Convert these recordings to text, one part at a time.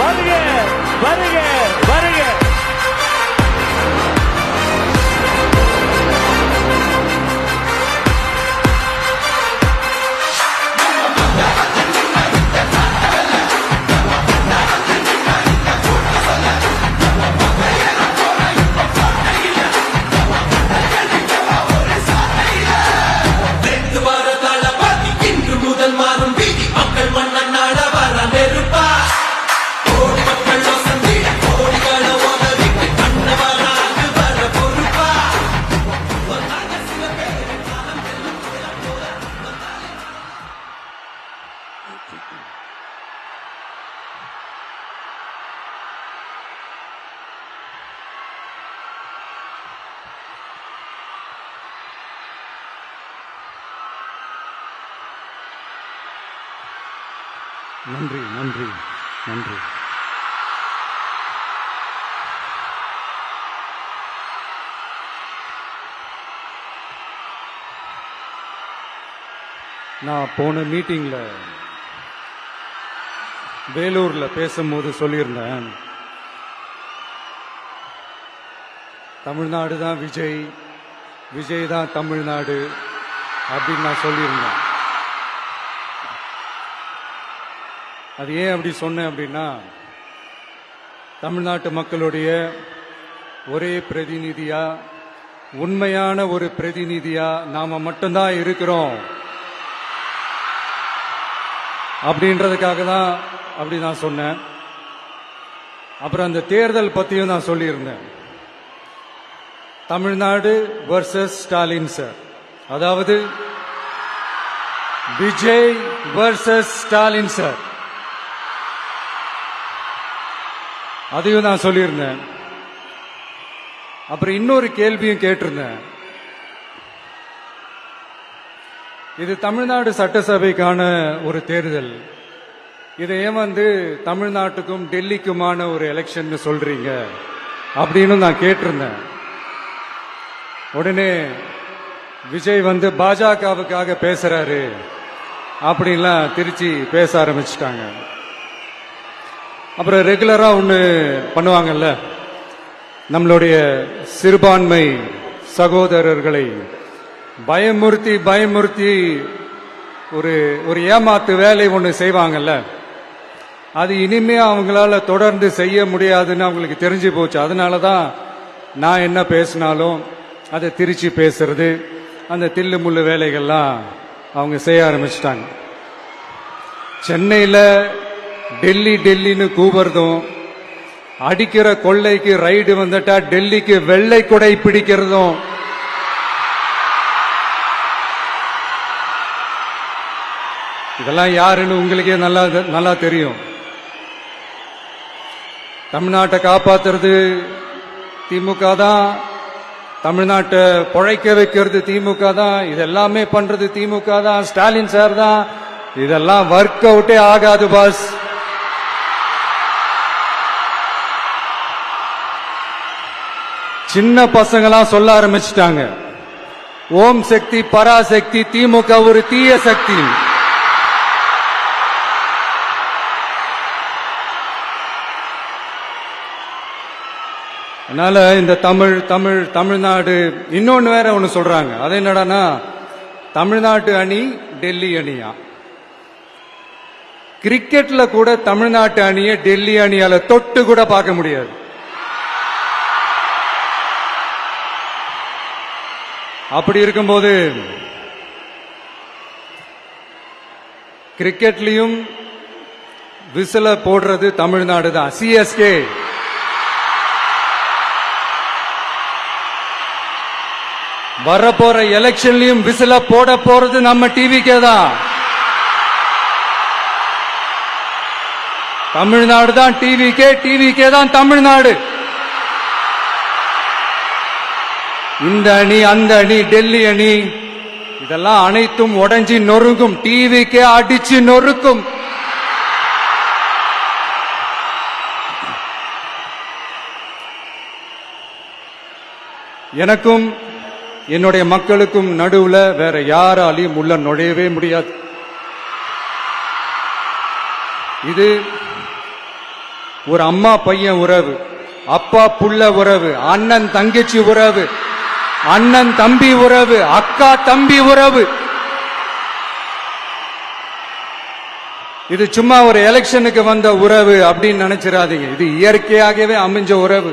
வருக வருக வருக. நன்றி நன்றி நன்றி. நான் போன மீட்டிங்ல வேலூர்ல பேசும்போது சொல்லியிருந்தேன், தமிழ்நாடு தான் விஜய், விஜய் தான் தமிழ்நாடு அப்படின்னு நான் சொல்லியிருந்தேன். அது ஏன் அப்படி சொன்னேன் அப்படின்னா, தமிழ்நாட்டு மக்களுடைய ஒரே பிரதிநிதியா, உண்மையான ஒரு பிரதிநிதியா நாம மட்டும்தான் இருக்கிறோம் அப்படின்றதுக்காக தான் அப்படி நான் சொன்னேன். அப்புறம் அந்த தேர்தல் பத்தியும் நான் சொல்லியிருந்தேன். தமிழ்நாடு வர்சஸ் ஸ்டாலின் சார், அதாவது விஜய் வர்சஸ் ஸ்டாலின் சார், அதையும் நான் சொல்லியிருந்தேன். அப்புறம் இன்னொரு கேள்வியும் கேட்டிருந்தேன். இது தமிழ்நாடு சட்டசபைக்கான ஒரு தேர்தல், இதை ஏன் தமிழ்நாட்டுக்கும் டெல்லிக்குமான ஒரு எலெக்ஷன் சொல்றீங்க அப்படின்னு நான் கேட்டிருந்தேன். உடனே விஜய் பாஜகவுக்காக பேசுறாரு அப்படின்லாம் திருச்சி பேச ஆரம்பிச்சிட்டாங்க. அப்புறம் ரெகுலரா ஒன்று பண்ணுவாங்கல்ல, நம்மளுடைய சிறுபான்மை சகோதரர்களை பயமுறுத்தி பயமுறுத்தி ஒரு ஏமாத்து வேலை ஒன்று செய்வாங்கல்ல, அது இனிமே அவங்களால தொடர்ந்து செய்ய முடியாதுன்னு அவங்களுக்கு தெரிஞ்சு போச்சு. அதனால தான் நான் என்ன பேசினாலும் அதை திருச்சி பேசுறது, அந்த தில்லு முள்ளு வேலைகள்லாம் அவங்க செய்ய ஆரம்பிச்சிட்டாங்க. சென்னையில் டெல்லி டெல்லின்னு கூவுறதும், அடிக்கிற கொள்ளைக்கு ரைடு வந்துட்டா டெல்லிக்கு வெள்ளை கொடை பிடிக்கிறதும், இதெல்லாம் யாருன்னு உங்களுக்கே நல்லா தெரியும். தமிழ்நாட்டை காப்பாத்துறது திமுக தான், தமிழ்நாட்டை பொழைக்க வைக்கிறது திமுக தான், இதெல்லாமே பண்றது திமுக தான், ஸ்டாலின் சார் தான். இதெல்லாம் ஒர்க் அவுட்டே ஆகாது பாஸ். சின்ன பசங்களாம் சொல்ல ஆரம்பிச்சிட்டாங்க, ஓம் சக்தி பராசக்தி, திமுக ஒரு தீய சக்தி. அதனால இந்த தமிழ்நாடு இன்னொன்னு வேற ஒண்ணு சொல்றாங்க. அது என்னடானா, தமிழ்நாட்டு அணி டெல்லி அணியா. கிரிக்கெட்ல கூட தமிழ்நாட்டு அணியை டெல்லி அணியால தொட்டு கூட பார்க்க முடியாது. அப்படி இருக்கும்போது கிரிக்கெட்லயும் விசில போடுறது தமிழ்நாடு தான், சிஎஸ்கே. வரப்போற எலெக்ஷன்லயும் விசில போட போறது நம்ம டிவிக்கே தான். தமிழ்நாடு தான் டிவிக்கே, டிவிக்கே தான் தமிழ்நாடு. இந்த அணி அந்த அணி டெல்லி அணி இதெல்லாம் அனைத்தும் உடைஞ்சி நொறுங்கும், டிவிக்கே அடிச்சு நொறுக்கும். எனக்கும் என்னுடைய மக்களுக்கும் நடுவுல வேற யாராலையும் உள்ள நுழையவே முடியாது. இது ஒரு அம்மா பையன் உறவு, அப்பா புள்ள உறவு, அண்ணன் தங்கச்சி உறவு, அண்ணன் தம்பி உறவு, அக்கா தம்பி உறவு. இது சும்மா ஒரு எலெக்ஷனுக்கு வந்த உறவு அப்படின்னு நினைச்சிடாதீங்க. இது இயற்கையாகவே அமைஞ்ச உறவு.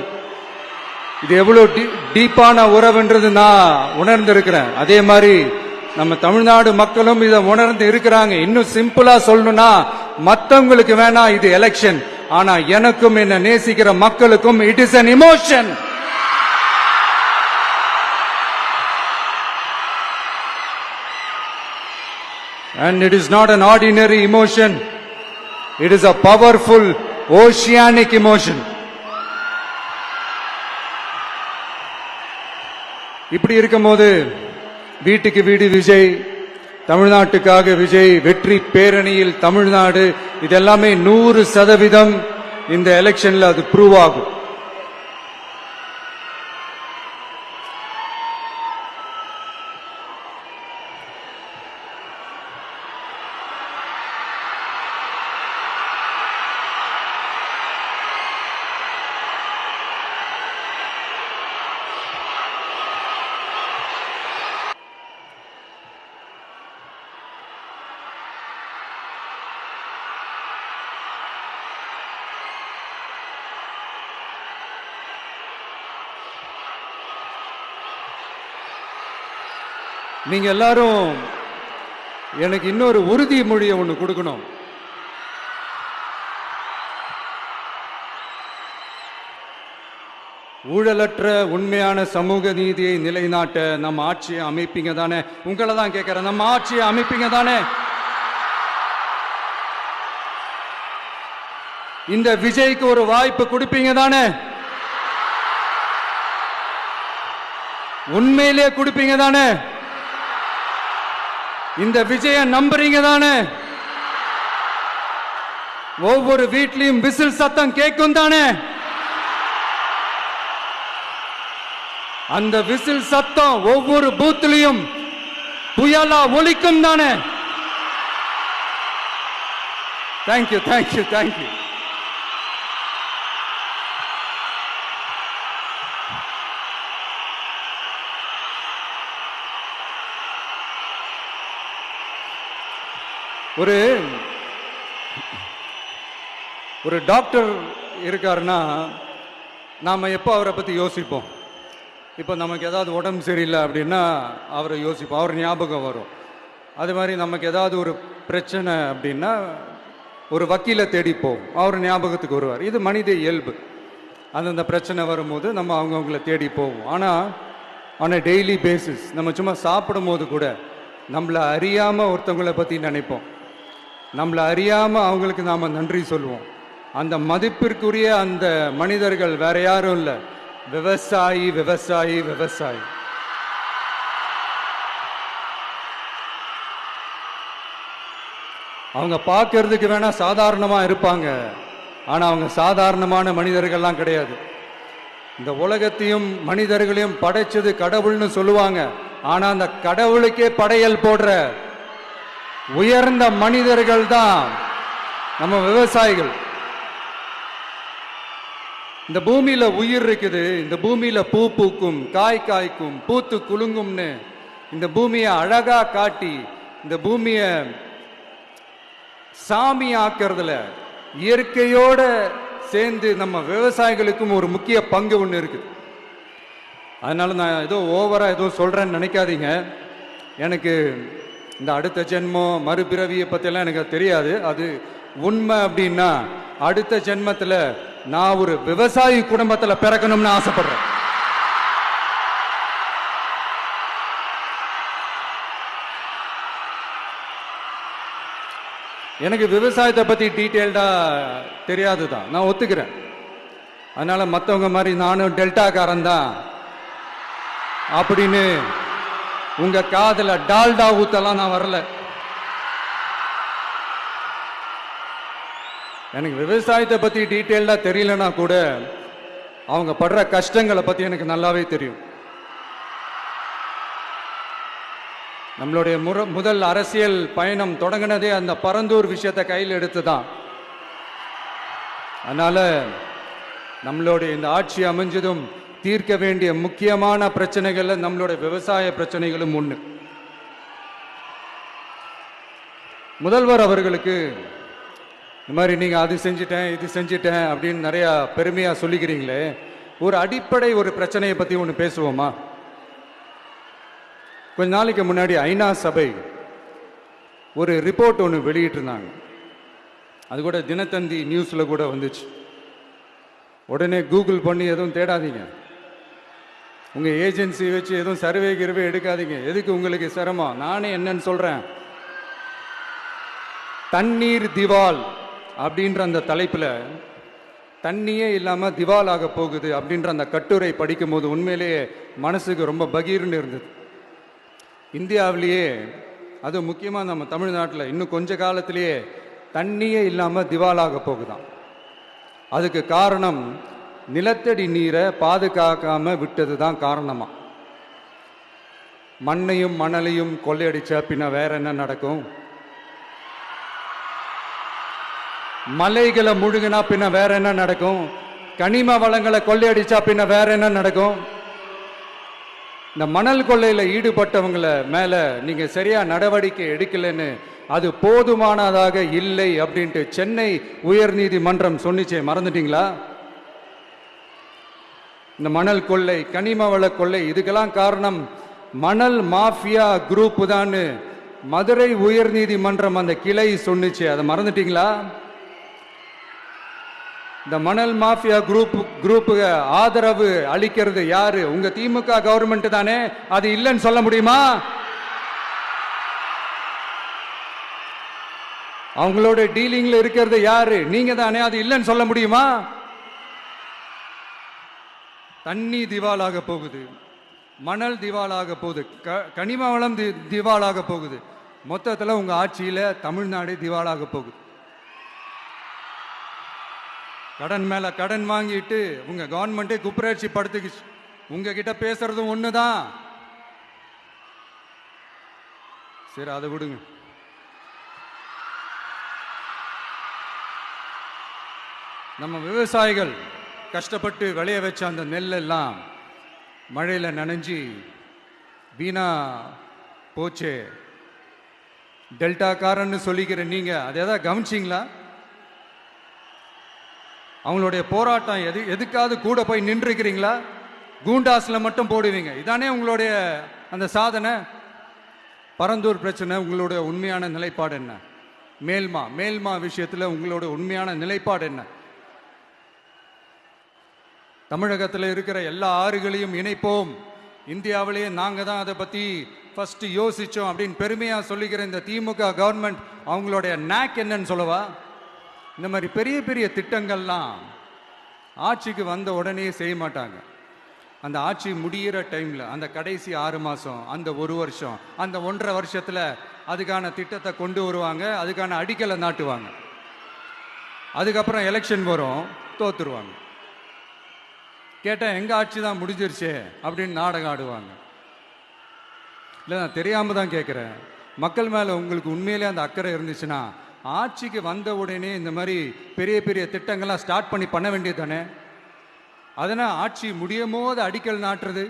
இது எவ்வளவு டீப்பான உறவுன்றது நான் உணர்ந்திருக்கிறேன். அதே மாதிரி நம்ம தமிழ்நாடு மக்களும் இதை உணர்ந்து இருக்கிறாங்க. இன்னும் சிம்பிளா சொல்லணும்னா, மத்தவங்களுக்கு வேணா இது எலெக்ஷன், ஆனா எனக்கும் என்ன நேசிக்கிற மக்களுக்கும் it is an emotion. And it is not an ordinary emotion. It is a powerful oceanic emotion. இப்படி இருக்கும்போது வீட்டுக்கு வீடு விஜய், தமிழ்நாட்டுக்காக விஜய், வெற்றி பேரணியில் தமிழ்நாடு, இதெல்லாமே 100% இந்த எலெக்ஷன்ல அது ப்ரூவ் ஆகும். நீங்க எல்லாரும் எனக்கு இன்னொரு உறுதிமொழியை ஒன்று கொடுக்கணும். ஊழலற்ற உண்மையான சமூக நீதியை நிலைநாட்ட நம்ம ஆட்சியை அமைப்பீங்க தானே? உங்களை தான் கேட்கிறேன், நம்ம ஆட்சியை அமைப்பீங்க தானே? இந்த விஜய்க்கு ஒரு வாய்ப்பு கொடுப்பீங்க தானே? உண்மையிலே கொடுப்பீங்க தானே? இந்த விஜய நம்புறீங்க தானே? ஒவ்வொரு வீட்லயும் விசில் சத்தம் கேட்கும் தானே? அந்த விசில் சத்தம் ஒவ்வொரு பூத்திலையும் புயலா ஒலிக்கும் தானே? Thank you, thank you, thank you. ஒரு டாக்டர் இருக்காருன்னா நாம எப்போ அவரை பத்தி யோசிப்போம்? இப்போ நமக்கு ஏதாவது உடம்பு சரியில்லை அப்படின்னா அவரை யோசிப்போம், அவர் ஞாபகம் வரும். அது மாதிரி நமக்கு ஏதாவது ஒரு பிரச்சனை அப்படின்னா ஒரு வக்கீலை தேடிப்போம், அவர் ஞாபகத்துக்கு வருவார். இது மனித இயல்பு. அந்தந்த பிரச்சனை வரும்போது நம்ம அவங்கவுங்கள தேடி போவோம். ஆனால் ஆன் அ டெய்லி பேசிஸ் நம்ம சும்மா சாப்பிடும் போது கூட நம்மளை அறியாமல் ஒருத்தவங்களை பற்றி நினைப்போம். நம்மளை அறியாமல் அவங்களுக்கு நாம் நன்றி சொல்லுவோம். அந்த மதிப்பிற்குரிய அந்த மனிதர்கள் வேற யாரும் இல்லை, விவசாயி, விவசாயி, விவசாயி. அவங்க பார்க்கறதுக்கு வேணா சாதாரணமா இருப்பாங்க, ஆனா அவங்க சாதாரணமான மனிதர்கள்லாம் கிடையாது. இந்த உலகத்தையும் மனிதர்களையும் படைச்சது கடவுள்னு சொல்லுவாங்க, ஆனா அந்த கடவுளுக்கே படையல் போடுற உயர்ந்த மனிதர்கள் தான் நம்ம விவசாயிகள். இந்த பூமியில உயிர் இருக்குது, இந்த பூமியில பூ பூக்கும், காய் காய்க்கும், பூத்து குலுங்கும்னு இந்த பூமியை அழகா காட்டி இந்த பூமியை சாமி ஆக்கிறதுல இயற்கையோட சேர்ந்து நம்ம விவசாயிகளுக்கும் ஒரு முக்கிய பங்கு ஒன்று இருக்குது. அதனால நான் ஏதோ ஓவரா ஏதோ சொல்றேன்னு நினைக்காதீங்க. எனக்கு இந்த அடுத்த ஜென்மம் மறுபிறவியை பற்றியெல்லாம் எனக்கு தெரியாது. அது உண்மை அப்படின்னா அடுத்த ஜென்மத்தில் நான் ஒரு விவசாயி குடும்பத்தில் பிறக்கணும்னு ஆசைப்படுறேன். எனக்கு விவசாயத்தை பற்றி டீட்டெயில்டா தெரியாது தான், நான் ஒத்துக்கிறேன். அதனால மற்றவங்க மாதிரி நானும் டெல்டாக்காரன் தான் அப்படின்னு உங்க காதல டால்டா ஊத்தலாம் நான் வரல. எனக்கு விவசாயத்தை பத்தி டீட்டெயில்டா தெரியலனா கூட அவங்க படுற கஷ்டங்களை பத்தி எனக்கு நல்லாவே தெரியும். நம்மளுடைய முதல் அரசியல் பயணம் தொடங்கினதே அந்த பரந்தூர் விஷயத்தை கையில் எடுத்து தான். அதனால நம்மளுடைய இந்த ஆட்சி அமைஞ்சதும் தீர்க்க வேண்டிய முக்கியமான பிரச்சனைகள்ல நம்மளுடைய விவசாய பிரச்சனைகளும் ஒண்ணு. முதல்வர் அவர்களுக்கு இந்த மாதிரி நீங்க அது செஞ்சிட்டேன் இது செஞ்சிட்டேன் அப்படின்னு நிறைய பெருமையா சொல்லிக்கிறீங்களே, ஒரு அடிப்படை ஒரு பிரச்சனையை பத்தி ஒன்று பேசுவோமா? கொஞ்ச நாளைக்கு முன்னாடி ஐநா சபை ஒரு ரிப்போர்ட் ஒன்று வெளியிட்டிருந்தாங்க. அது கூட தினத்தந்தி நியூஸ்ல கூட வந்துச்சு. உடனே கூகுள் பண்ணி எதுவும் தேடாதீங்க, உங்க ஏஜென்சி வச்சு எதுவும் சர்வே கிருவே எடுக்காதீங்க. எதுக்கு உங்களுக்கு சிரமம்? நானே என்னன்னு சொல்றேன். தண்ணீர் திவால் அப்படின்ற அந்த தலைப்புல தண்ணியே இல்லாம திவால் ஆக போகுது அப்படின்ற அந்த கட்டுரை படிக்கும் போது உண்மையிலேயே மனசுக்கு ரொம்ப பகீர்னு இருந்தது. இந்தியாவிலேயே அது முக்கியமா நம்ம தமிழ்நாட்டில் இன்னும் கொஞ்ச காலத்திலேயே தண்ணியே இல்லாம திவாலாக போகுதான். அதுக்கு காரணம் நிலத்தடி நீரை பாதுகாக்காம விட்டது தான் காரணமா. மண்ணையும் மணலையும் கொள்ளையடிச்சா பின்ன வேற என்ன நடக்கும்? மலைகளை முழுகினா பின்ன வேற என்ன நடக்கும்? கனிம வளங்களை கொள்ளையடிச்சா பின்ன வேற என்ன நடக்கும்? இந்த மணல் கொள்ளையில ஈடுபட்டவங்கள மேல நீங்க சரியா நடவடிக்கை எடுக்கலன்னு அது போதுமானதாக இல்லை அப்படின்ட்டு சென்னை உயர்நீதிமன்றம் சொன்னிச்சே, மறந்துட்டீங்களா? இந்த மணல் கொள்ளை, கனிம வள கொள்ளை, இதுக்கெல்லாம் காரணம் மணல் மாஃபியா குரூப் தான் மதுரை உயர்நீதிமன்றம் அந்த கிளை சொன்னிச்சு. அதை மறந்துட்டீங்களா? இந்த மணல் மாஃபியா குரூப்புக்கு ஆதரவு அளிக்கிறது யாரு? உங்க திமுக கவர்மெண்ட் தானே. அது இல்லைன்னு சொல்ல முடியுமா? அவங்களோட டீலிங்ல இருக்கிறது யாரு? நீங்க தானே. அது இல்லைன்னு சொல்ல முடியுமா? தண்ணி திவாலாக போகுது, மணல் திவாலாக போகுது, கனிம வளம் திவாலாக போகுது. மொத்தத்தில் உங்க ஆட்சியில தமிழ்நாடு திவாலாக போகுது. கடன் மேல கடன் வாங்கிட்டு உங்க கவர்மெண்டே குப்பராட்சி படுத்துக்குச்சு. உங்ககிட்ட பேசுறதும் ஒண்ணுதான். சரி, அதை விடுங்க. நம்ம விவசாயிகள் கஷ்டப்பட்டு விளைய வச்ச அந்த நெல்லெல்லாம் மழையில நனைஞ்சி வீணா போச்சே. டெல்டாக்காரன்னு சொல்லிக்கிற நீங்க அதை எதாவது கவனிச்சிங்களா? அவங்களுடைய போராட்டம் எதுக்காவது கூட போய் நின்றுக்கிறீங்களா? கூண்டாஸ்ல மட்டும் போடுவீங்க. இதானே உங்களுடைய அந்த சாதனை. பரந்தூர் பிரச்சனை, உங்களுடைய உண்மையான நிலைப்பாடு என்ன? மேல்மா விஷயத்துல உங்களோட உண்மையான நிலைப்பாடு என்ன? தமிழகத்தில் இருக்கிற எல்லா ஆறுகளையும் இணைப்போம், இந்தியாவிலேயே நாங்க தான் அதை பத்தி ஃபர்ஸ்ட் யோசிச்சோம் அப்படின்னு பெருமையா சொல்லிக்கிற இந்த திமுக கவர்மெண்ட் அவங்களுடைய நாக் என்னன்னு சொல்லவா? இந்த மாதிரி பெரிய பெரிய திட்டங்கள்லாம் ஆட்சிக்கு வந்த உடனே செய்ய மாட்டாங்க. அந்த ஆட்சி முடிகிற டைம்ல, அந்த கடைசி 6 மாசம், அந்த 1 வருஷம், அந்த 1.5 வருஷத்துல அதுக்கான திட்டத்தை கொண்டு வருவாங்க, அதுக்கான அடிக்கலை நாட்டுவாங்க. அதுக்கப்புறம் எலெக்ஷன் வரும், தோத்துருவாங்க. கேட்டேன், எங்க ஆட்சி தான் முடிஞ்சிருச்சே அப்படின்னு நாடகம் ஆடுவாங்க. இல்லை, நான் தெரியாம தான் கேட்குறேன். மக்கள் மேல உங்களுக்கு உண்மையிலே அந்த அக்கறை இருந்துச்சுன்னா ஆட்சிக்கு வந்த உடனே இந்த மாதிரி பெரிய பெரிய திட்டங்கள்லாம் ஸ்டார்ட் பண்ண வேண்டியது தானே. அதனால் ஆட்சி முடியும் போது அடிக்கல் நாட்டுறது.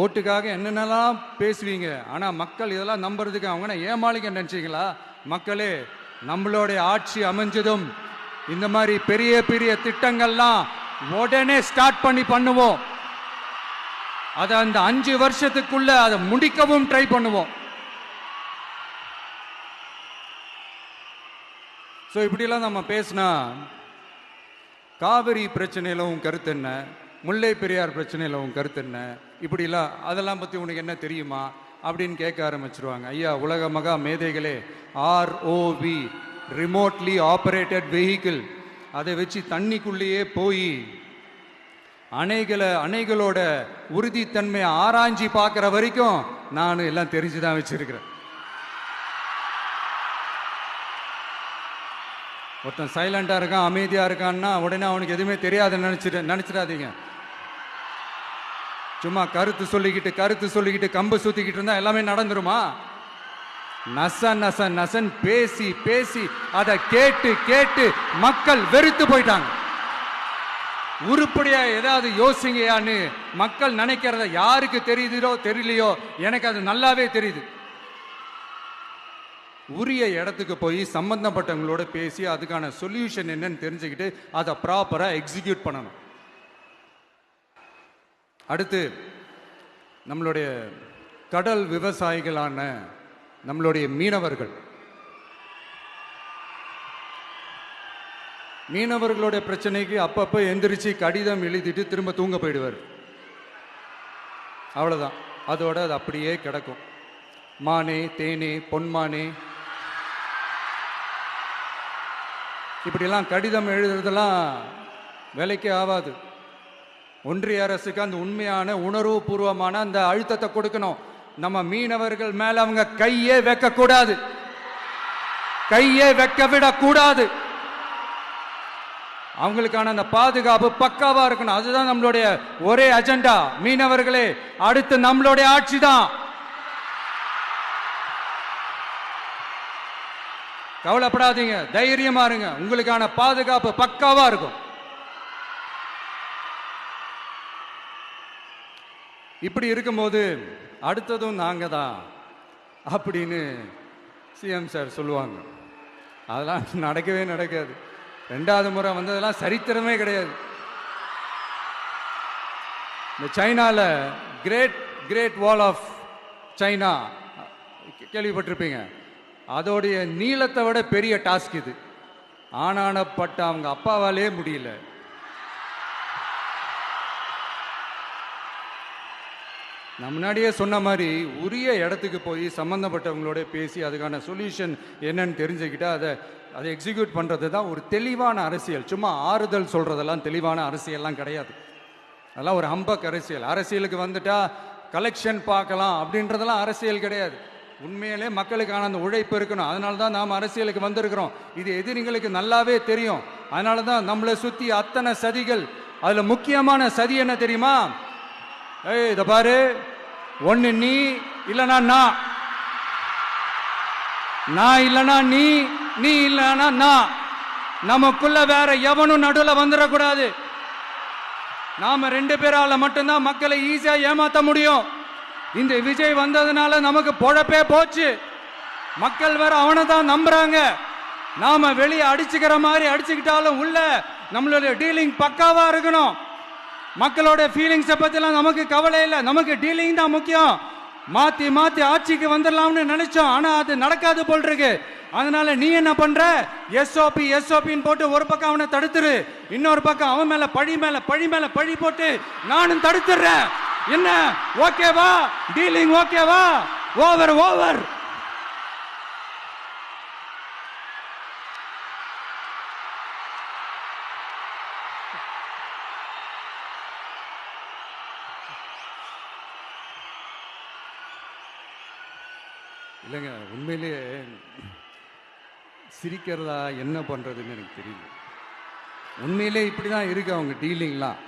ஓட்டுக்காக என்னென்னலாம் பேசுவீங்க, ஆனால் மக்கள் இதெல்லாம் நம்புறதுக்கு அவங்க ஏமாளிங்க நினைச்சிங்களா? மக்களே, நம்மளுடைய ஆட்சி அமைஞ்சதும் இந்த மாதிரி பெரிய பெரிய திட்டங்கள்லாம் உடனே ஸ்டார்ட் பண்ணுவோம். அதை அந்த 5 வருஷத்துக்குள்ள அதை முடிக்கவும் ட்ரை பண்ணுவோம். ஸோ இப்படிலாம் நம்ம பேசினா காவிரி பிரச்சனையில் உன் கருத்து என்ன, முல்லை பெரியார் பிரச்சனையில் உன் கருத்து என்ன, இப்படிலாம் அதெல்லாம் பற்றி உனக்கு என்ன தெரியுமா அப்படின்னு கேட்க ஆரம்பிச்சிருவாங்க. ஐயா, உலக மகா மேதைகளே, ROV, ரிமோட்லி ஆப்ரேட்டட் வெஹிக்கிள், அதை வச்சு தண்ணிக்குள்ளேயே போய் அணைகளோட உறுதித்தன்மையை ஆராய்ச்சி பார்க்குற வரைக்கும் நான் எல்லாம் தெரிஞ்சுதான் வச்சிருக்கிறேன். ஒருத்தன் சைலண்டா இருக்கான், அமைதியா இருக்கான்னா உடனே அவனுக்கு எதுவுமே தெரியாதுன்னு நினைச்சிடாதீங்க. சும்மா கருத்து சொல்லிக்கிட்டு கம்பு சுத்திக்கிட்டு இருந்தா எல்லாமே நடந்துருமா? நச நச நசன் பேசி பேசி அதை கேட்டு கேட்டு மக்கள் வெறுத்து போயிட்டாங்க. உருப்படியா ஏதாவது யோசிங்கயான்னு மக்கள் நினைக்கிறத யாருக்கு தெரியுதோ தெரியலையோ, எனக்கு அது நல்லாவே தெரியுது. உரிய இடத்துக்கு போய் சம்பந்தப்பட்டவங்களோட பேசி அதுக்கான சொல்யூஷன் என்னன்னு தெரிஞ்சுக்கிட்டு அதை ப்ராப்பரா எக்ஸிக்யூட் பண்ணணும். அடுத்து நம்மளுடைய கடல் விவசாயிகளான நம்மளுடைய மீனவர்களுடைய பிரச்சனைக்கு அப்பப்போ எந்திரிச்சு கடிதம் எழுதிட்டு திரும்ப தூங்க போயிடுவார். அவ்வளவுதான், அதோட அது அப்படியே கிடக்கும். மானே தேனே பொன்மானே இப்படிலாம் கடிதம் எழுதுறதெல்லாம் வேலைக்கே ஆகாது. ஒன்றிய அரசுக்கு அந்த உண்மையான உணர்வு பூர்வமான அந்த அழுத்தத்தை கொடுக்கணும். நம்ம மீனவர்கள் மேல அவங்க கையே வைக்க கூடாது, கையே வைக்க விடக்கூடாது. அவங்களுக்கான அந்த பாதுகாப்பு பக்காவா இருக்கணும். அதுதான் நம்மளுடைய ஒரே அஜெண்டா. மீனவர்களே, அடுத்து நம்மளுடைய ஆட்சி தான். கவலைப்படாதீங்க, தைரியமா இருங்க, உங்களுக்கான பாதுகாப்பு பக்காவா இருக்கும். இப்படி இருக்கும்போது அடுத்ததும் நாங்க தான் அப்படின்னு சிஎம் சார் சொல்லுவாங்க. அதெல்லாம் நடக்கவே நடக்காது. 2வது முறை வந்ததெல்லாம் சரித்திரமே கிடையாது. இந்த சைனால கிரேட் வால் ஆஃப் சைனா கேள்விப்பட்டிருப்பீங்க. அதோடைய நீளத்தை விட பெரிய டாஸ்க் இது. ஆனானப்பட்ட அவங்க அப்பாவாலே முடியல. நான் முன்னாடியே சொன்ன மாதிரி உரிய இடத்துக்கு போய் சம்பந்தப்பட்டவங்களோட பேசி அதுக்கான சொல்யூஷன் என்னன்னு தெரிஞ்சுக்கிட்டா அதை எக்ஸிக்யூட் பண்றது தான் ஒரு தெளிவான அரசியல். சும்மா ஆறுதல் சொல்றதெல்லாம் தெளிவான அரசியல்லாம் கிடையாது. அதெல்லாம் ஒரு ஹம்பக் அரசியல். அரசியலுக்கு வந்துட்டா கலெக்ஷன் பார்க்கலாம் அப்படின்றதெல்லாம் அரசியல் கிடையாது. உண்மையிலே மக்களுக்கான அந்த உழைப்பு இருக்கணும். அதனால தான் நாம் அரசியலுக்கு வந்திருக்கிறோம். இது எதிரிங்களுக்கு நல்லாவே தெரியும். அதனால தான் நம்மளை சுத்தி அத்தனை சதிகள். அதுல முக்கியமான சதி என்ன தெரியுமா? இத பாரு, ஒண்ணு நீ இல்லனா நான் இல்லனா நீ இல்லனா நான். நமக்குள்ள வேற எவனும் நடுவுல வந்துடக்கூடாது. நாம 2 பேரால மட்டும்தான் மக்களை ஈஸியா ஏமாத்த முடியும். இந்த விஜய் வந்ததுனால நமக்கு பொழப்பே போச்சு. மக்கள் வேற அவனை தான் நம்புறாங்க. நாம வெளியே அடிச்சுக்கிற மாதிரி அடிச்சுக்கிட்டாலும் உள்ள நம்மளுடைய டீலிங் பக்காவா இருக்கணும். மக்களோட ஃபீலிங்ஸை பத்திலாம் நமக்கு கவலை இல்லை. நமக்கு டீலிங் தான் முக்கியம். மாத்தி மாத்தி ஆட்சிக்கு வந்துடலாம்னு நினைச்சோம், ஆனா அது நடக்காது போல் இருக்கு. அதனால நீ என்ன பண்ற? எஸ்ஓபின்னு போட்டு ஒரு பக்கம் அவனை தடுத்துரு, இன்னொரு பக்கம் அவன் மேல பழி போட்டு நானும் தடுத்துறேன். என்ன ஓகேவா? டீலிங் ஓகேவா? ஓவர். இல்லைங்க, உண்மையிலேயே சிரிக்கிறதா என்ன பண்றதுன்னு எனக்கு தெரியல. உண்மையிலே இப்படிதான் இருக்கு அவங்க டீலிங்லாம்.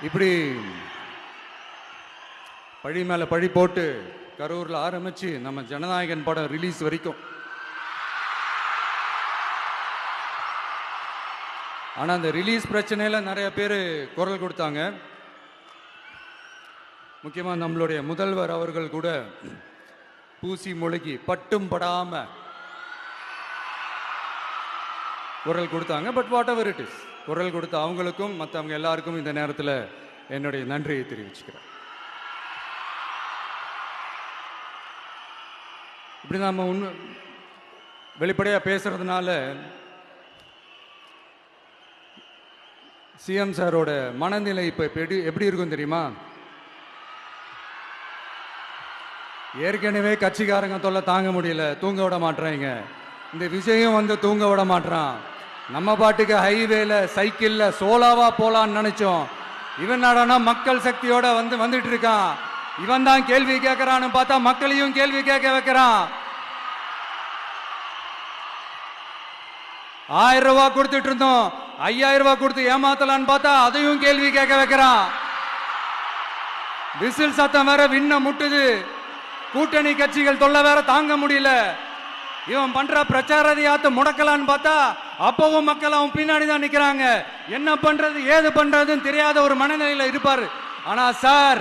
இப்படி பழி மேல பழி போட்டு கரூர்ல ஆரம்பிச்சு நம்ம ஜனநாயகன் படம் ரிலீஸ் வரைக்கும். ஆனா அந்த ரிலீஸ் பிரச்சனையில நிறைய பேர் குரல் கொடுத்தாங்க. முக்கியமா நம்மளுடைய முதல்வர் அவர்கள் கூட பூசி மொழிகி பட்டும் படாம குரல் கொடுத்தாங்க. But what ever it is, குரல் கொடுத்த அவங்களுக்கும் மற்றவங்க எல்லாருக்கும் இந்த நேரத்தில் என்னுடைய நன்றியை தெரிவிச்சுக்கிறேன். இப்படி நாம வெளிப்படையா பேசுறதுனால சிஎம் சாரோட மனநிலை இப்ப எப்படி இருக்கும் தெரியுமா? ஏற்கனவே கட்சிக்காரங்க தொல்லை தாங்க முடியல, தூங்க விட மாட்டாங்க. இந்த விஜயம் வந்து தூங்க விட மாட்டான். நம்ம பாட்டுக்கு ஹைவேல சைக்கிள்ல சோலாவா போலான்னு நினைச்சோம். இவன் நாடானா மக்கள் சக்தியோட வந்துட்டு இருக்கான். இவன் தான் கேள்வி கேட்கிறான்னு பார்த்தா மக்களையும் கேள்வி கேட்க வைக்கிறான். 1000 ரூபாய் கொடுத்துட்டு இருந்தோம், 5000 ரூபாய் கொடுத்து ஏமாத்தலான்னு பார்த்தா அதையும் கேள்வி கேட்க வைக்கிறான். விசில் சத்தம் வேற விண்ண முட்டுது. கூட்டணி கட்சிகள் தொல்லை வேற தாங்க முடியல. இவன் பண்ற பிரச்சாரத்தையாத்த முடக்கலான்னு பார்த்தா அப்பவும் மக்கள் அவன் பின்னாடி தான் நிக்கிறாங்க. என்ன பண்றது ஏது பண்றதுன்னு தெரியாத ஒரு மனநிலையில இருப்பாரு. ஆனா சார்,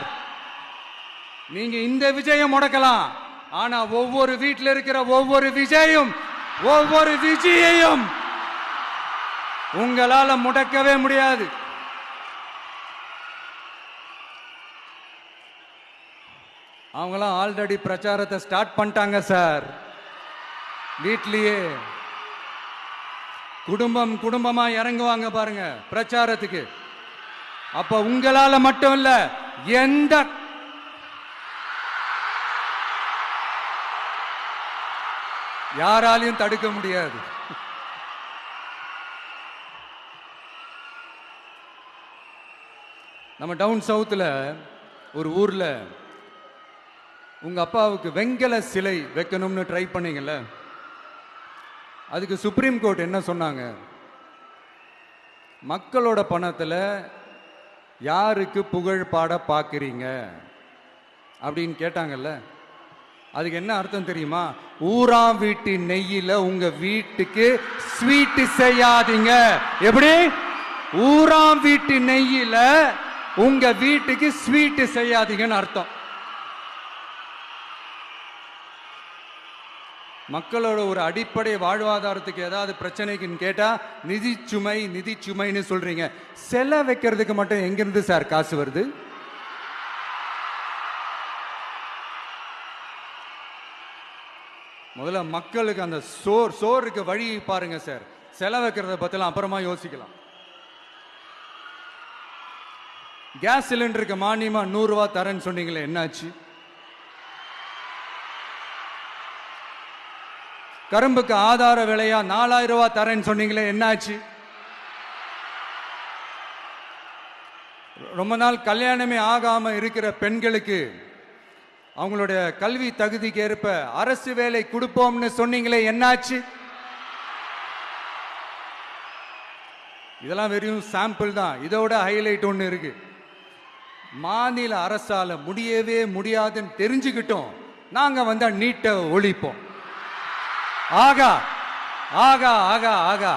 நீங்க இந்த விஜயம் முடக்கலாம், ஆனா ஒவ்வொரு வீட்டில் இருக்கிற ஒவ்வொரு விஜயையும் உங்களால முடக்கவே முடியாது. அவங்களாம் ஆல்ரெடி பிரச்சாரத்தை ஸ்டார்ட் பண்ணிட்டாங்க சார். வீட்லயே குடும்பமா இறங்குவாங்க பாருங்க பிரச்சாரத்துக்கு. அப்ப உங்களால மட்டும் இல்ல, எந்த யாராலையும் தடுக்க முடியாது. நம்ம டவுன் சவுத்துல ஒரு ஊர்ல உங்க அப்பாவுக்கு வெங்கல சிலை வைக்கணும்னு ட்ரை பண்ணீங்கல்ல, அதுக்கு சுப்ரீம் கோர்ட் என்ன சொன்னாங்க? மக்களோட பணத்துல யாருக்கு புகழ் பாட பாக்குறீங்க அப்படின்னு கேட்டாங்கல்ல. அதுக்கு என்ன அர்த்தம் தெரியுமா? ஊராம் வீட்டு நெய்யில உங்க வீட்டுக்கு ஸ்வீட் செய்யாதீங்க. எப்படி? ஊராம் வீட்டு நெய்யில உங்க வீட்டுக்கு ஸ்வீட் செய்யாதீங்கன்னு அர்த்தம். மக்களோட ஒரு அடிப்படை வாழ்வாதாரத்துக்கு ஏதாவது பிரச்சனைக்குன்னு கேட்டா நிதி சுமைன்னு சொல்றீங்க. செல வைக்கிறதுக்கு மட்டும் எங்கிருந்து சார் காசு வருது? முதல்ல மக்களுக்கு அந்த சோறுக்கு வழி பாருங்க சார். செலவு வைக்கிறத பத்திலாம் அப்புறமா யோசிக்கலாம். கேஸ் சிலிண்டருக்கு மானியமா 100 ரூபாய் தரேன்னு சொன்னீங்களே, என்னாச்சு? கரும்புக்கு ஆதார விலையா 4000 ரூபாய் தரேன்னு சொன்னீங்களே, என்னாச்சு? ரொம்ப நாள் கல்யாணமே ஆகாம இருக்கிற பெண்களுக்கு அவங்களுடைய கல்வி தகுதிக்கு ஏற்ப அரசு வேலை கொடுப்போம்னு சொன்னீங்களே, என்னாச்சு? இதெல்லாம் வெறும் சாம்பிள் தான். இதோட ஹைலைட் ஒன்று இருக்கு. மாநில அரசால முடியவே முடியாதுன்னு தெரிஞ்சுக்கிட்டோம், நாங்க வந்தா நீட்டை ஒழிப்போம். ஆகா ஆகா ஆகா ஆகா,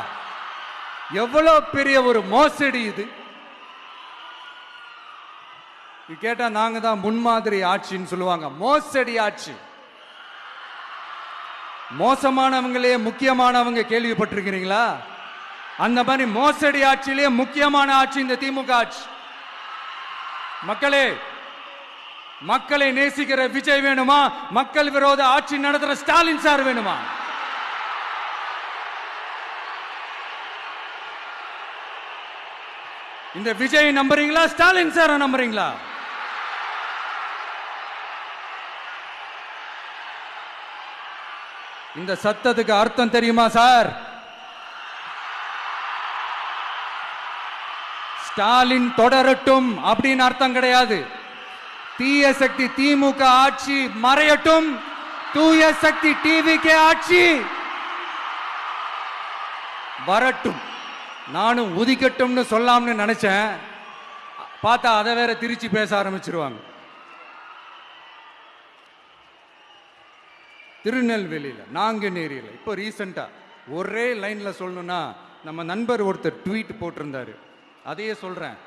எவ்வளவு பெரிய ஒரு மோசடி இது! கேட்டா நாங்க தான் முன்மாதிரி ஆட்சின்னு சொல்லுவாங்க. மோசடி ஆட்சி. மோசமானவங்களே முக்கியமானவங்க கேள்விப்பட்டிருக்கிறீங்களா? அந்த மாதிரி மோசடி ஆட்சியிலே முக்கியமான ஆட்சி இந்த திமுக ஆட்சி. மக்களே, மக்களை நேசிக்கிற விஜய் வேணுமா? மக்கள் விரோத ஆட்சி நடத்துற ஸ்டாலின் சார் வேணுமா? இந்த விஜய் நம்புறீங்களா, ஸ்டாலின் சார் நம்புறீங்களா? இந்த சத்தத்துக்கு அர்த்தம் தெரியுமா சார்? ஸ்டாலின் தொடரட்டும் அப்படின்னு அர்த்தம் கிடையாது. தீய சக்தி திமுக ஆட்சி மறையட்டும், தூய சக்தி டிவிகே ஆட்சி வரட்டும். நானும் உதிக்கட்டும்னு சொல்லாம்னு நினைச்சேன், பார்த்தா அதை வேற திருச்சி பேச ஆரம்பிச்சிருவாங்க. திருநெல்வேலியில, நாங்குநேரியில இப்போ ரீசெண்டா ஒரே லைன்ல சொல்லணும்னா, நம்ம நண்பர் ஒருத்தர் ட்வீட் போட்டிருந்தாரு, அதையே சொல்றேன்.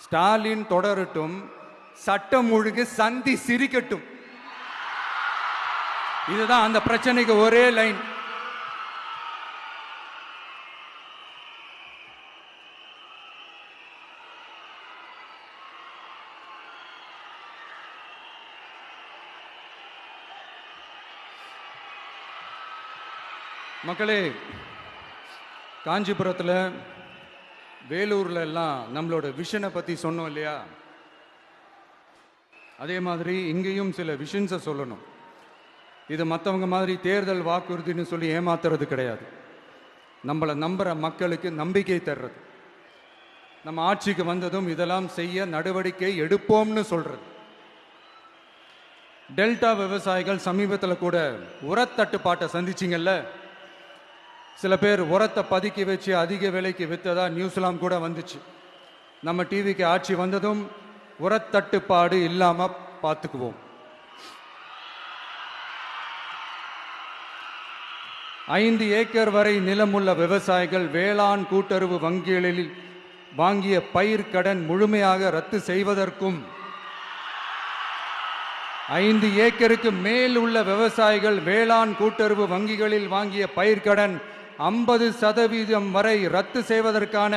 ஸ்டாலின் தொடரட்டும், சட்டம் ஒழுங்கு சந்தி சிரிக்கட்டும். இதுதான் அந்த பிரச்சனைக்கு ஒரே லைன். மக்களே, காஞ்சிபுரத்தில், வேலூர்ல எல்லாம் நம்மளோட விஷனை பத்தி சொன்னோம் இல்லையா? அதே மாதிரி இங்கேயும் சில விஷன்ஸை சொல்லணும். இது மற்றவங்க மாதிரி தேர்தல் வாக்குறுதின்னு சொல்லி ஏமாத்துறது கிடையாது. நம்மளை நம்புற மக்களுக்கு நம்பிக்கை தர்றது. நம்ம ஆட்சிக்கு வந்ததும் இதெல்லாம் செய்ய நடவடிக்கை எடுப்போம்னு சொல்றது. டெல்டா விவசாயிகள் சமீபத்தில் கூட உரத்தட்டுப்பாட்டை சந்திச்சிங்கல்ல. சில பேர் உரத்தை பதுக்கி வச்சு அதிக விலைக்கு விற்றதா நியூஸ்லாம் கூட வந்துச்சு. நம்ம டிவிக்கு ஆட்சி வந்ததும் உரத்தட்டுப்பாடு இல்லாம பார்த்துக்குவோம். 5 ஏக்கர் வரை நிலமுள்ள விவசாயிகள் வேளாண் கூட்டுறவு வங்கிகளில் வாங்கிய பயிர் கடன் முழுமையாக ரத்து செய்வதற்கும் 5 ஏக்கருக்கு மேல் உள்ள விவசாயிகள் வேளாண் கூட்டுறவு வங்கிகளில் வாங்கிய பயிர்க்கடன் 50% வரை ரத்து செய்வதற்கான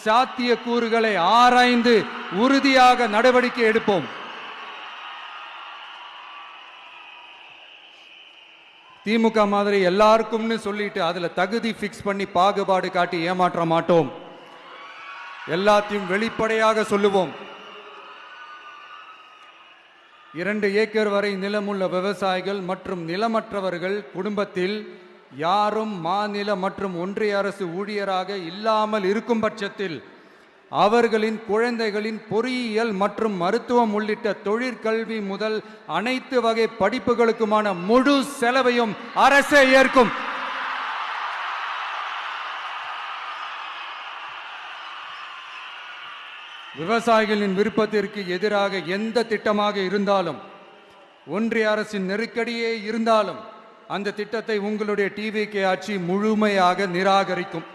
சாத்திய கூறுகளை ஆராய்ந்து உறுதியாக நடவடிக்கை எடுப்போம். திமுக மாதிரி எல்லாருக்கும்னு சொல்லிட்டு அதுல தகுதி பிக்ஸ் பண்ணி பாகுபாடு காட்டி ஏமாற்ற மாட்டோம். எல்லாத்தையும் வெளிப்படையாக சொல்லுவோம். 2 ஏக்கர் வரை நிலமுள்ள விவசாயிகள் மற்றும் நிலமற்றவர்கள் குடும்பத்தில் யாரும் மாநில மற்றும் ஒன்றிய அரசு ஊழியராக இல்லாமல் இருக்கும் பட்சத்தில் அவர்களின் குழந்தைகளின் பொறியியல் மற்றும் மருத்துவம் உள்ளிட்ட தொழிற்கல்வி முதல் அனைத்து வகை படிப்புகளுக்குமான முழு செலவையும் அரசே ஏற்கும். விவசாயிகளின் விருப்பத்திற்கு எதிராக எந்த திட்டமாக இருந்தாலும், ஒன்றிய அரசின் நெருக்கடியே இருந்தாலும் அந்த திட்டத்தை உங்களுடைய டிவிகே ஆட்சி முழுமையாக நிராகரிக்கும்.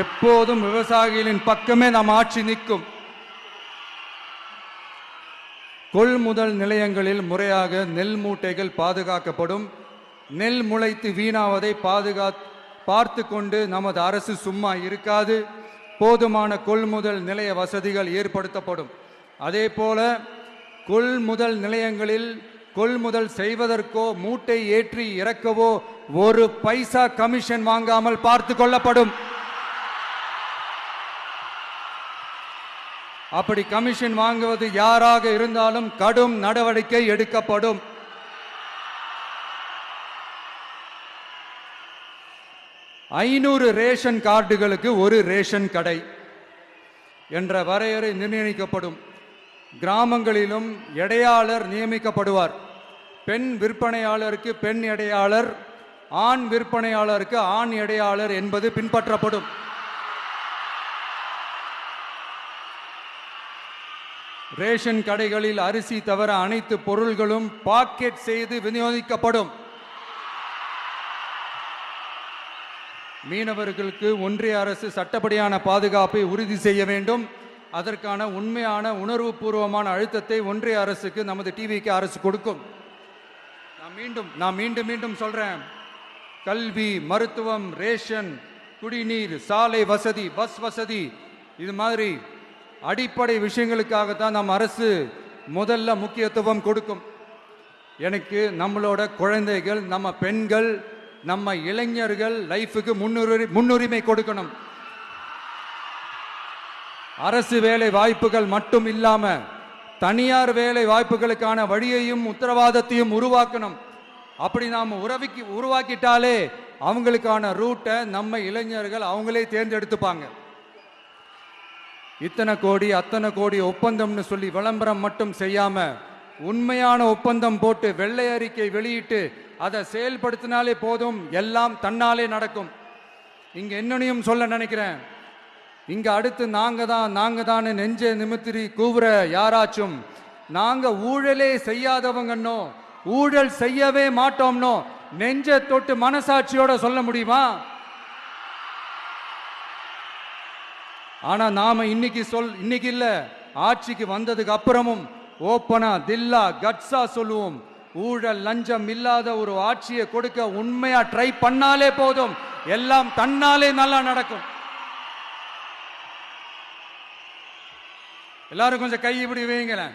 எப்போதும் விவசாயிகளின் பக்கமே நம் ஆட்சி நிற்கும். கொள்முதல் நிலையங்களில் முறையாக நெல் மூட்டைகள் பாதுகாக்கப்படும். நெல் முளைத்து வீணாவதை பார்த்து கொண்டு நமது அரசு சும்மா இருக்காது. போதுமான கொள்முதல் நிலைய வசதிகள் ஏற்படுத்தப்படும். அதே போல கொள்முதல் நிலையங்களில் கொள்முதல் செய்வதற்கோ மூட்டை ஏற்றி இறக்கவோ 1 பைசா கமிஷன் வாங்காமல் பார்த்து கொள்ளப்படும். அப்படி கமிஷன் வாங்குவது யாராக இருந்தாலும் கடும் நடவடிக்கை எடுக்கப்படும். ஐநூறு ரேஷன் கார்டுகளுக்கு 1 ரேஷன் கடை என்ற வரையறை நிர்ணயிக்கப்படும். கிராமங்களிலும் எடையாளர் நியமிக்கப்படுவார். பெண் விற்பனையாளருக்கு பெண் எடையாளர், ஆண் விற்பனையாளருக்கு ஆண் எடையாளர் என்பது பின்பற்றப்படும். ரேஷன் கடைகளில் அரிசி தவிர அனைத்து பொருள்களும் பாக்கெட் செய்து விநியோகிக்கப்படும். மீனவர்களுக்கு ஒன்றிய அரசு சட்டப்படியான பாதுகாப்பை உறுதி செய்ய வேண்டும். அதற்கான உண்மையான உணர்வுபூர்வமான அழுத்தத்தை ஒன்றிய அரசுக்கு நமது டிவிக்கு அரசு கொடுக்கும். நான் மீண்டும் சொல்றேன். கல்வி, மருத்துவம், ரேஷன், குடிநீர், சாலை வசதி, பஸ் வசதி, இது மாதிரி அடிப்படை விஷயங்களுக்காகத்தான் நம் அரசு முதல்ல முக்கியத்துவம் கொடுக்கும். எனக்கு நம்மளோட குழந்தைகள், நம்ம பெண்கள், நம்ம இளைஞர்கள் லைஃபுக்கு முன்னுரிமை கொடுக்கணும். அரசு வேலை வாய்ப்புகள் மட்டும் இல்லாம தனியார் வேலை வாய்ப்புகளுக்கான வழியையும் உத்தரவாதத்தையும் உருவாக்கணும். அப்படி நாம் உருவாக்கிட்டாலே அவங்களுக்கான ரூட்டை நம்ம இளைஞர்கள் அவங்களே தேர்ந்தெடுத்துப்பாங்க. இத்தனை கோடி அத்தனை கோடி ஒப்பந்தம்னு சொல்லி விளம்பரம் மட்டும் செய்யாம உண்மையான ஒப்பந்தம் போட்டு வெள்ளை அறிக்கை வெளியிட்டு அதை செயல்படுத்தினாலே போதும், எல்லாம் தன்னாலே நடக்கும். இங்க என்னனையும் சொல்ல நினைக்கிறேன். இங்க அடுத்து நாங்க தான் நெஞ்ச நிமித்திரி கூவுற யாராச்சும் நாங்க ஊழலே செய்யாதவங்கன்னோ ஊழல் செய்யவே மாட்டோம்னோ நெஞ்ச தொட்டு மனசாட்சியோட சொல்ல முடியுமா? ஆனா நாம இன்னைக்கு இல்ல, ஆட்சிக்கு வந்ததுக்கு அப்புறமும் ஓப்பனா தில்லா கட்ஸா சொல்லுவோம். ஊழல் லஞ்சம் இல்லாத ஒரு ஆட்சியை கொடுக்க உண்மையா ட்ரை பண்ணாலே போதும், எல்லாம் தன்னாலே நல்லா நடக்கும். எல்லாரும் கொஞ்சம் கை இப்படி வைங்களேன்.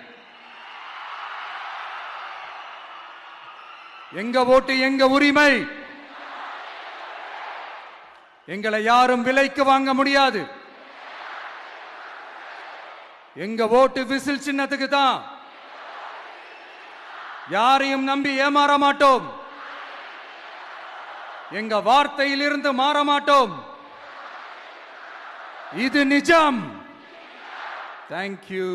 எங்க ஓட்டு எங்க உரிமை. எங்களை யாரும் விலைக்கு வாங்க முடியாது. எங்க ஓட்டு விசில் சின்னத்துக்கு தான். யாரையும் நம்பி ஏமாற மாட்டோம். எங்க வார்த்தையிலிருந்து மாற மாட்டோம். இது நிஜம். தேங்க்யூ.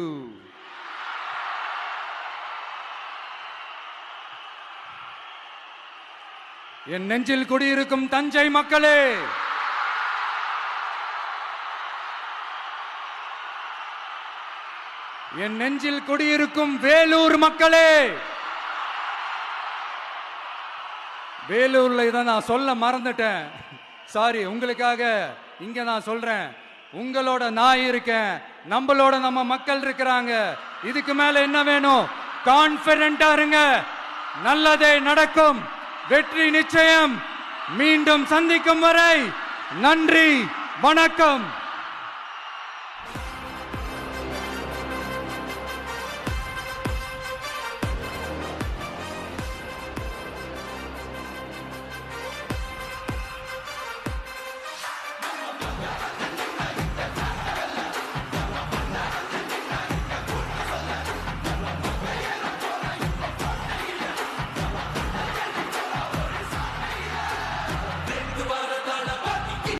என் நெஞ்சில் குடியிருக்கும் தஞ்சை மக்களே, என் நெஞ்சில் குடியிருக்கும் வேலூர் மக்களே, வேலூர்ல இதை நான் சொல்ல மறந்துட்டேன். சாரி, உங்களுக்காக இங்க நான் சொல்றேன். உங்களோட நான் இருக்கேன், நம்மளோட நம்ம மக்கள் இருக்கிறாங்க. இதுக்கு மேல என்ன வேணும்? கான்பிடென்டா இருங்க. நல்லதே நடக்கும். வெற்றி நிச்சயம். மீண்டும் சந்திக்கும் வரை நன்றி, வணக்கம்.